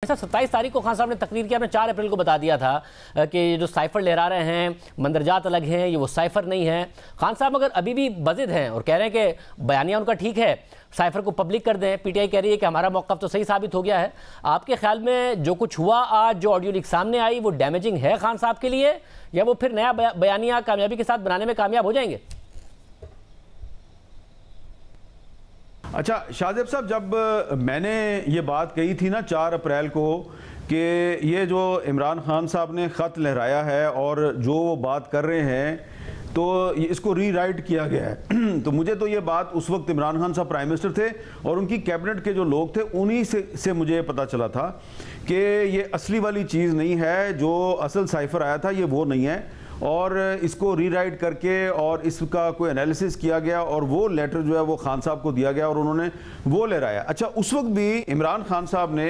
Sir 27 तारीख को खान साहब ने तकरीर किया, आपने 4 अप्रैल को बता दिया था कि जो साइफर लहरा रहे हैं, मंदरजात अलग हैं, ये वो साइफर नहीं है। खान साहब अगर अभी भी बजिद हैं और कह रहे हैं कि बयानिया उनका ठीक है, साइफर को पब्लिक कर दें, पीटीआई कह रही है कि हमारा मौक़िफ़ तो सही साबित हो गया है, आपके ख्याल में जो कुछ हुआ आज, जो ऑडियो लीक सामने आई, वो डैमेजिंग है खान साहब के लिए, या वो फिर नया बयानिया कामयाबी के साथ बनाने में कामयाब हो जाएंगे? अच्छा शाहजेब साहब, जब मैंने ये बात कही थी ना 4 अप्रैल को कि ये जो इमरान खान साहब ने ख़त लहराया है और जो वो बात कर रहे हैं तो इसको रीराइट किया गया है तो मुझे तो ये बात उस वक्त इमरान खान साहब प्राइम मिनिस्टर थे और उनकी कैबिनेट के जो लोग थे उन्हीं से मुझे पता चला था कि ये असली वाली चीज़ नहीं है, जो असल साइफर आया था ये वो नहीं है, और इसको रीराइट करके और इसका कोई एनालिसिस किया गया और वो लेटर जो है वो खान साहब को दिया गया और उन्होंने वो लहराया। अच्छा, उस वक्त भी इमरान खान साहब ने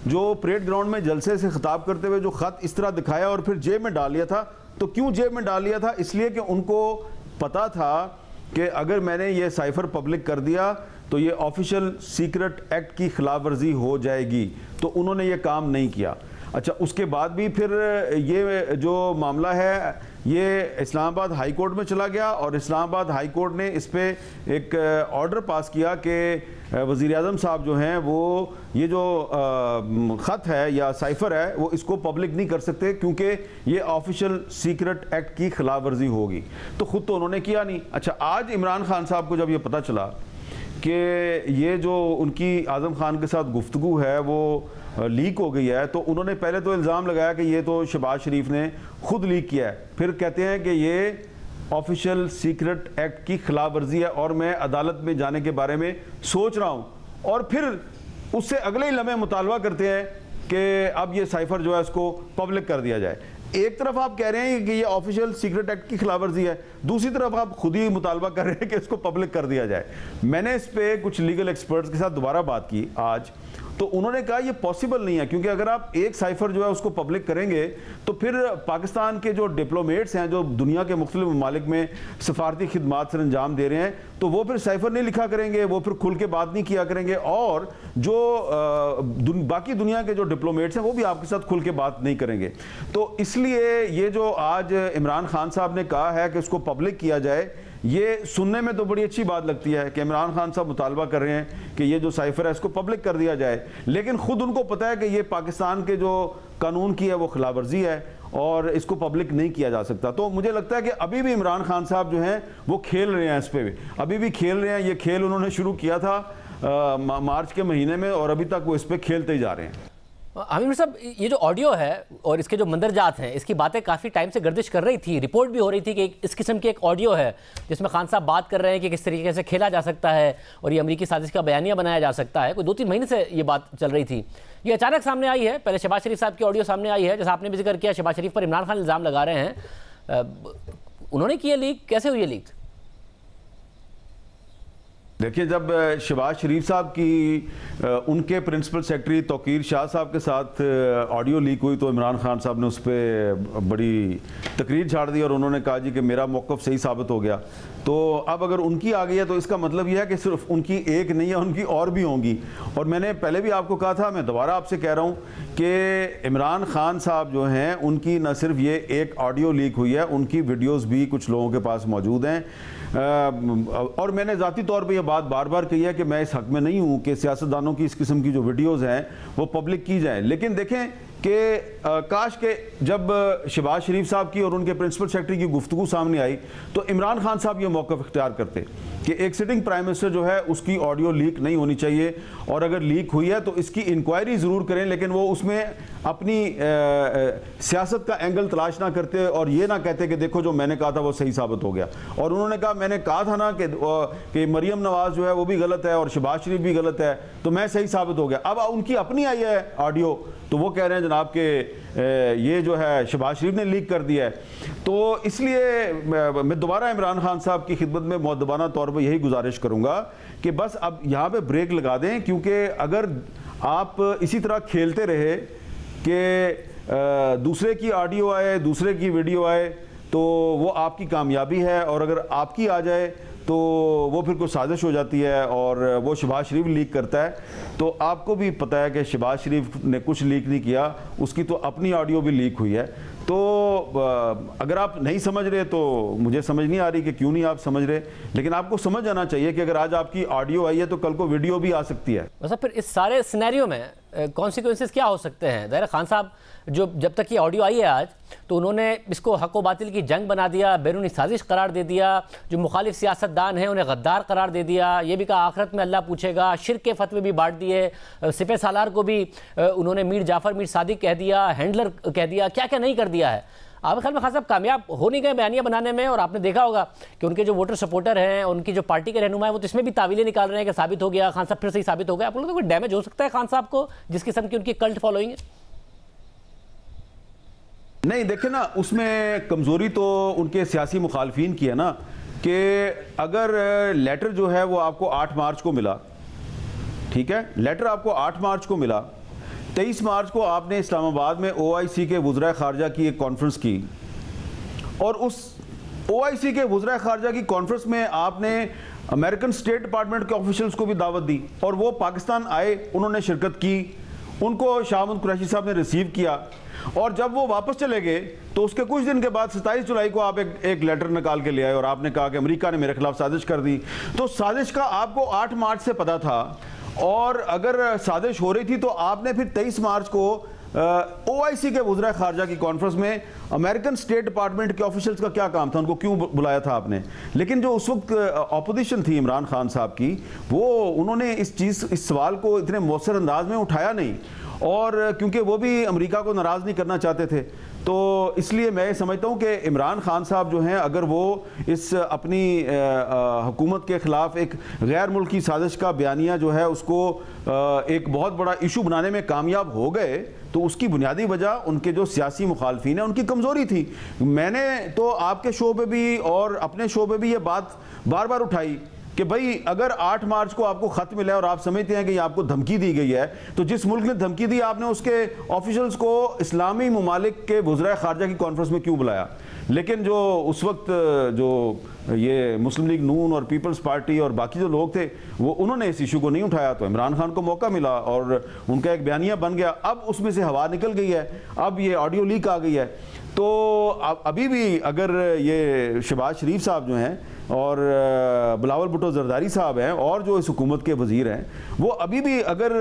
जो परेड ग्राउंड में जलसे से खिताब करते हुए जो ख़त इस तरह दिखाया और फिर जेब में डाल लिया था, तो क्यों जेब में डाल लिया था? इसलिए कि उनको पता था कि अगर मैंने ये साइफर पब्लिक कर दिया तो ये ऑफिशियल सीक्रेट एक्ट की खिलाफ वर्जी हो जाएगी, तो उन्होंने ये काम नहीं किया। अच्छा, उसके बाद भी फिर ये जो मामला है ये इस्लामाबाद हाई कोर्ट में चला गया और इस्लामाबाद हाई कोर्ट ने इस पर एक ऑर्डर पास किया कि वज़ीर-ए-आज़म साहब जो हैं वो ये जो ख़त है या साइफर है वो इसको पब्लिक नहीं कर सकते क्योंकि ये ऑफिशियल सीक्रेट एक्ट की खिलाफ वर्जी होगी, तो ख़ुद तो उन्होंने किया नहीं। अच्छा, आज इमरान खान साहब को जब ये पता चला कि ये जो उनकी आज़म खान के साथ गुफ्तगू है वो लीक हो गई है, तो उन्होंने पहले तो इल्ज़ाम लगाया कि ये तो शहबाज शरीफ ने खुद लीक किया है, फिर कहते हैं कि ये ऑफिशियल सीक्रेट एक्ट की खिलाफ वर्जी है और मैं अदालत में जाने के बारे में सोच रहा हूँ, और फिर उससे अगले ही लम्हे मुतालबा करते हैं कि अब ये साइफर जो है इसको पब्लिक कर दिया जाए। एक तरफ आप कह रहे हैं कि ये ऑफिशियल सीक्रेट एक्ट की खिलाफ वर्जी है, दूसरी तरफ आप खुद ही मुतालबा कर रहे हैं कि इसको पब्लिक कर दिया जाए। मैंने इस पे कुछ लीगल एक्सपर्ट्स के साथ दोबारा बात की आज, तो उन्होंने कहा ये पॉसिबल नहीं है, क्योंकि अगर आप एक साइफर जो है उसको पब्लिक करेंगे तो फिर पाकिस्तान के जो डिप्लोमेट्स हैं जो दुनिया के मुख्तलिफ ममालिक में सफारती खिदमात सर अंजाम दे रहे हैं, तो वो फिर साइफर नहीं लिखा करेंगे, वो फिर खुल के बात नहीं किया करेंगे, और जो बाकी दुनिया के जो डिप्लोमेट्स हैं वो भी आपके साथ खुल के बात नहीं करेंगे। तो इसलिए ये जो आज इमरान खान साहब ने कहा है कि उसको पब्लिक किया जाए, ये सुनने में तो बड़ी अच्छी बात लगती है कि इमरान खान साहब मुतालबा कर रहे हैं कि ये जो साइफर है इसको पब्लिक कर दिया जाए, लेकिन खुद उनको पता है कि ये पाकिस्तान के जो कानून की है वो खिलाफ वर्जी है और इसको पब्लिक नहीं किया जा सकता। तो मुझे लगता है कि अभी भी इमरान खान साहब जो हैं वो खेल रहे हैं, इस पर भी अभी भी खेल रहे हैं। ये खेल उन्होंने शुरू किया था मार्च के महीने में और अभी तक वो इस पर खेलते ही जा रहे हैं। आमिर साहब, ये जो ऑडियो है और इसके जो मंदरजात हैं, इसकी बातें काफ़ी टाइम से गर्दिश कर रही थी, रिपोर्ट भी हो रही थी कि इस किस्म की एक ऑडियो है जिसमें खान साहब बात कर रहे हैं कि किस तरीके से खेला जा सकता है और ये अमरीकी साजिश का बयानिया बनाया जा सकता है। कोई 2-3 महीने से ये बात चल रही थी, ये अचानक सामने आई है। पहले शहबाज शरीफ साहब की ऑडियो सामने आई है, जैसा आपने भी जिक्र किया, शहबाज शरीफ पर इमरान खान इल्ज़ाम लगा रहे हैं, उन्होंने किया लीक, कैसे हुई है लीक? देखिए, जब शहबाज शरीफ साहब की उनके प्रिंसिपल सेक्रेटरी तौकीर शाह साहब के साथ ऑडियो लीक हुई तो इमरान खान साहब ने उस पर बड़ी तकरीर छाड़ दी और उन्होंने कहा जी कि मेरा मौक़िफ़ सही साबित हो गया। तो अब अगर उनकी आ गई है तो इसका मतलब यह है कि सिर्फ उनकी एक नहीं है, उनकी और भी होंगी। और मैंने पहले भी आपको कहा था, मैं दोबारा आपसे कह रहा हूँ कि इमरान खान साहब जो हैं उनकी न सिर्फ ये एक ऑडियो लीक हुई है, उनकी वीडियोज़ भी कुछ लोगों के पास मौजूद हैं। और मैंने ज़ाती तौर पे ये बात बार बार कही है कि मैं इस हक़ में नहीं हूँ कि सियासतदानों की इस किस्म की जो वीडियोज़ हैं वो पब्लिक की जाएँ, लेकिन देखें कि काश के जब शहबाज शरीफ साहब की और उनके प्रिंसिपल सेक्रेटरी की गुफ्तगू सामने आई तो इमरान खान साहब ये मौक़िफ़ इख्तियार करते कि एक सिटिंग प्राइम मिनिस्टर जो है उसकी ऑडियो लीक नहीं होनी चाहिए, और अगर लीक हुई है तो इसकी इंक्वायरी ज़रूर करें, लेकिन वो उसमें अपनी सियासत का एंगल तलाश ना करते और ये ना कहते कि देखो जो मैंने कहा था वो सही साबित हो गया। और उन्होंने कहा मैंने कहा था ना कि मरियम नवाज़ जो है वो भी गलत है और शहबाज शरीफ भी गलत है, तो मैं सही साबित हो गया। अब उनकी अपनी आई है ऑडियो, तो वो कह रहे हैं जनाब के ये जो है शहबाज शरीफ ने लीक कर दिया है। तो इसलिए मैं दोबारा इमरान खान साहब की खिदमत में मुअद्दबाना तौर पर यही गुजारिश करूँगा कि बस अब यहाँ पे ब्रेक लगा दें, क्योंकि अगर आप इसी तरह खेलते रहे कि दूसरे की ऑडियो आए, दूसरे की वीडियो आए, तो वो आपकी कामयाबी है, और अगर आपकी आ जाए तो वो फिर कोई साजिश हो जाती है और वो शहबाज शरीफ लीक करता है। तो आपको भी पता है कि शहबाज शरीफ ने कुछ लीक नहीं किया, उसकी तो अपनी ऑडियो भी लीक हुई है। तो अगर आप नहीं समझ रहे तो मुझे समझ नहीं आ रही कि क्यों नहीं आप समझ रहे, लेकिन आपको समझ आना चाहिए कि अगर आज आपकी ऑडियो आई है तो कल को वीडियो भी आ सकती है। वैसे फिर इस सारे सिनेरियो में कॉन्सिक्वेंसेस क्या हो सकते हैं? ज़ाहिर खान साहब जो जब तक ये ऑडियो आई है आज, तो उन्होंने इसको हक व बातिल की जंग बना दिया, बैरूनी साजिश करार दे दिया, जो मुखालिफ सियासतदान हैं उन्हें गद्दार करार दे दिया, ये भी कहा आखिरत में अल्लाह पूछेगा, शिर्क के फतवे भी बांट दिए, सिपह सालार को भी उन्होंने मीर जाफ़र मीर सादिक कह दिया, हैंडलर कह दिया, क्या क्या नहीं कर दिया है। आपके ख्याल में खान साहब कामयाब हो नहीं गए बयानिया बनाने में? और आपने देखा होगा कि उनके जो वोटर सपोर्टर हैं, उनकी जो पार्टी के रहनुमा है, वो तो इसमें भी तावीलें निकाल रहे हैं कि साबित हो गया, खान साहब फिर से ही साबित हो गया। आप लोगों को कोई डैमेज हो सकता है खान साहब को, जिस किस्म की उनकी कल्ट फॉलोइंग है? नहीं, देखें ना, उसमें कमज़ोरी तो उनके सियासी मुखालफिन की है ना, कि अगर लेटर जो है वो आपको 8 मार्च को मिला, ठीक है, लेटर आपको 8 मार्च को मिला, 23 मार्च को आपने इस्लामाबाद में OIC के वज़राए ख़ारजा की एक कॉन्फ्रेंस की, और उस OIC के वज़राए ख़ारजा की कॉन्फ्रेंस में आपने अमेरिकन स्टेट डिपार्टमेंट के ऑफिशियल्स को भी दावत दी, और वो पाकिस्तान आए, उन्होंने शिरकत की, उनको शाह महमूद कुरैशी साहब ने रिसीव किया, और जब वो वापस चले गए तो उसके कुछ दिन के बाद 27 जुलाई को आप एक लेटर निकाल के ले आए और आपने कहा कि अमेरिका ने मेरे खिलाफ साजिश कर दी। तो साजिश का आपको 8 मार्च से पता था, और अगर साजिश हो रही थी तो आपने फिर 23 मार्च को OIC के वज़राए ख़ारजा की कॉन्फ्रेंस में अमेरिकन स्टेट डिपार्टमेंट के ऑफिशियल्स का क्या काम था, उनको क्यों बुलाया था आपने? लेकिन जो उस वक्त अपोजिशन थी इमरान खान साहब की, वो उन्होंने इस सवाल को इतने मौसर अंदाज में उठाया नहीं, और क्योंकि वो भी अमेरिका को नाराज़ नहीं करना चाहते थे, तो इसलिए मैं समझता हूँ कि इमरान खान साहब जो हैं, अगर वो इस अपनी हुकूमत के ख़िलाफ़ एक गैर मुल्की साजिश का बयानिया जो है उसको एक बहुत बड़ा इशू बनाने में कामयाब हो गए, तो उसकी बुनियादी वजह उनके जो सियासी मुखालफिन है उनकी कमज़ोरी थी। मैंने तो आपके शो पे भी और अपने शो पे भी ये बात बार बार उठाई कि भाई अगर 8 मार्च को आपको खत मिला है और आप समझते हैं कि आपको धमकी दी गई है, तो जिस मुल्क ने धमकी दी आपने उसके ऑफिशियल्स को इस्लामी ममालिक के वज़राए ख़ारजा की कॉन्फ्रेंस में क्यों बुलाया? लेकिन जो उस वक्त जो ये मुस्लिम लीग नून और पीपल्स पार्टी और बाकी जो लोग थे, वो उन्होंने इस इशू को नहीं उठाया, तो इमरान खान को मौका मिला और उनका एक बयानिया बन गया। अब उसमें से हवा निकल गई है, अब ये ऑडियो लीक आ गई है, तो अभी भी अगर ये शहबाज शरीफ साहब जो हैं और बिलावल भुट्टो जरदारी साहब हैं और जो इस हुकूमत के वज़ीर हैं, वो अभी भी अगर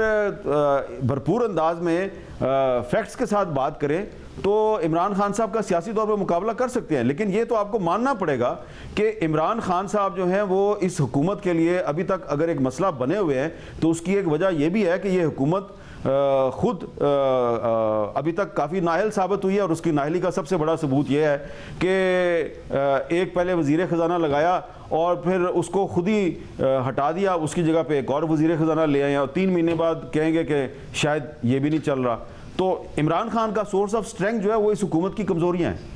भरपूर अंदाज में फैक्ट्स के साथ बात करें तो इमरान खान साहब का सियासी तौर पर मुकाबला कर सकते हैं। लेकिन ये तो आपको मानना पड़ेगा कि इमरान खान साहब जो हैं वो इस हुकूमत के लिए अभी तक अगर एक मसला बने हुए हैं, तो उसकी एक वजह यह भी है कि ये हुकूमत खुद अभी तक काफ़ी नाअहल साबित हुई है, और उसकी नाअहली का सबसे बड़ा सबूत यह है कि एक पहले वज़ीर ख़जाना लगाया और फिर उसको खुद ही हटा दिया, उसकी जगह पे एक और वज़ीर ख़जाना ले आए और 3 महीने बाद कहेंगे कि शायद ये भी नहीं चल रहा। तो इमरान खान का सोर्स ऑफ स्ट्रेंथ जो है वो इस हुकूमत की कमज़ोरियाँ हैं।